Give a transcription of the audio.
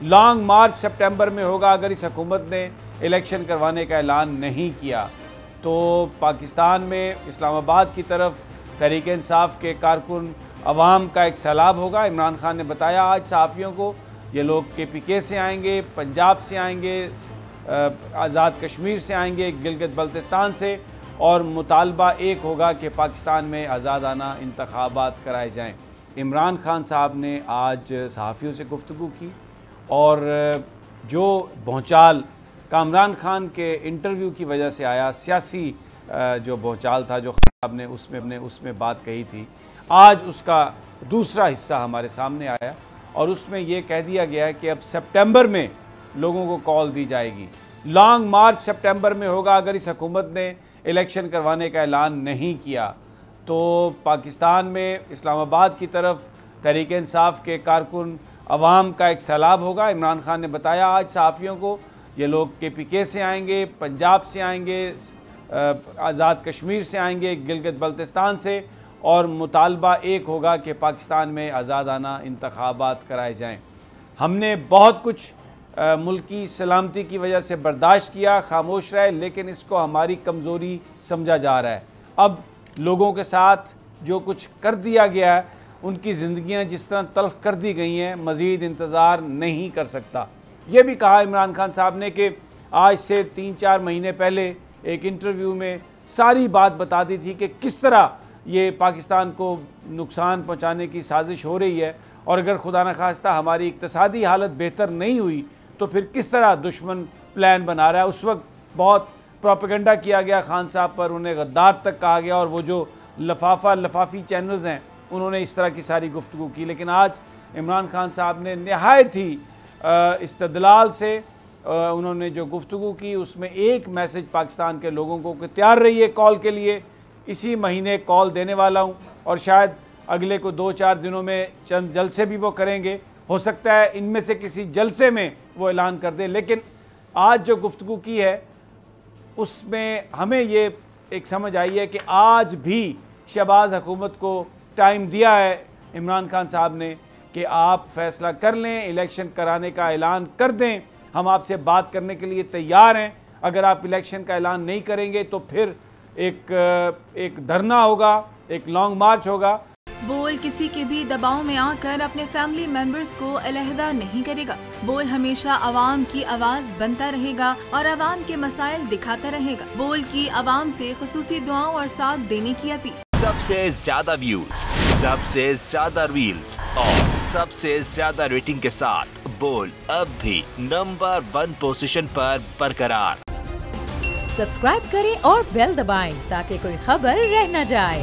Long मार्च सितंबर में होगा। अगर इस हुकूमत ने इलेक्शन करवाने का ऐलान नहीं किया तो पाकिस्तान में इस्लामाबाद की तरफ तहरीक इंसाफ के कारकुन अवाम का एक सैलाब होगा। इमरान खान ने बताया आज सहाफ़ियों को, ये लोग KPK से आएंगे, पंजाब से आएंगे, आज़ाद कश्मीर से आएंगे, गिलगित बल्तिस्तान से, और मुतालबा एक होगा कि पाकिस्तान में आज़ादाना इंतखाबात कराए जाएँ। इमरान खान साहब ने आज सहाफ़ियों से गुफ्तगू की और जो भौचाल कामरान खान के इंटरव्यू की वजह से आया, सियासी जो भौचाल था जो खान साहब ने उसमें बात कही थी, आज उसका दूसरा हिस्सा हमारे सामने आया और उसमें ये कह दिया गया है कि अब सितंबर में लोगों को कॉल दी जाएगी। लॉन्ग मार्च सितंबर में होगा। अगर इस हुकूमत ने इलेक्शन करवाने का ऐलान नहीं किया तो पाकिस्तान में इस्लामाबाद की तरफ तहरीक इंसाफ के कारकुन अवाम का एक सैलाब होगा। इमरान खान ने बताया आज सहाफ़ियों को, ये लोग KPK से आएंगे, पंजाब से आएंगे, आज़ाद कश्मीर से आएंगे, गिलगित बल्तिस्तान से, और मुतालबा एक होगा कि पाकिस्तान में आज़ादाना इंतखाबात कराए जाएँ। हमने बहुत कुछ मुल्की सलामती की वजह से बर्दाश्त किया, खामोश रहे, लेकिन इसको हमारी कमज़ोरी समझा जा रहा है। अब लोगों के साथ जो कुछ कर दिया गया है, उनकी ज़िंदगियां जिस तरह तल्ख़ कर दी गई हैं, मज़ीद इंतज़ार नहीं कर सकता। ये भी कहा इमरान खान साहब ने कि आज से 3-4 महीने पहले एक इंटरव्यू में सारी बात बता दी थी कि किस तरह ये पाकिस्तान को नुकसान पहुँचाने की साजिश हो रही है, और अगर खुदा न खास्ता हमारी इक़्तिसादी हालत बेहतर नहीं हुई तो फिर किस तरह दुश्मन प्लान बना रहा है। उस वक्त बहुत प्रोपेगेंडा किया गया खान साहब पर, उन्हें गद्दार तक कहा गया, और वो जो लफाफी चैनल्स हैं उन्होंने इस तरह की सारी गुफ्तगू की। लेकिन आज इमरान खान साहब ने नहायत ही इस्तदलाल से उन्होंने जो गुफ्तगू की, उसमें एक मैसेज पाकिस्तान के लोगों को कि तैयार रहिए कॉल के लिए। इसी महीने कॉल देने वाला हूँ और शायद अगले को 2-4 दिनों में चंद जलसे भी वो करेंगे। हो सकता है इनमें से किसी जलसे में वो ऐलान कर दे। लेकिन आज जो गुफ्तगू की है उसमें हमें ये एक समझ आई है कि आज भी शहबाज हुकूमत को टाइम दिया है इमरान खान साहब ने कि आप फैसला कर लें, इलेक्शन कराने का ऐलान कर दें। हम आपसे बात करने के लिए तैयार हैं। अगर आप इलेक्शन का ऐलान नहीं करेंगे तो फिर एक धरना होगा, एक लॉन्ग मार्च होगा। बोल किसी के भी दबाव में आकर अपने फैमिली मेंबर्स को अलहदा नहीं करेगा। बोल हमेशा आवाम की आवाज बनता रहेगा और आवाम के मसाइल दिखाता रहेगा। बोल की आवाम से खुसूसी दुआओं और साथ देने की अपील। सबसे ज्यादा व्यूज, सबसे ज्यादा रील्स और सबसे ज्यादा रेटिंग के साथ बोल अब भी नंबर 1 पोजीशन पर बरकरार। सब्सक्राइब करें और बेल दबाएं ताकि कोई खबर रह न जाए।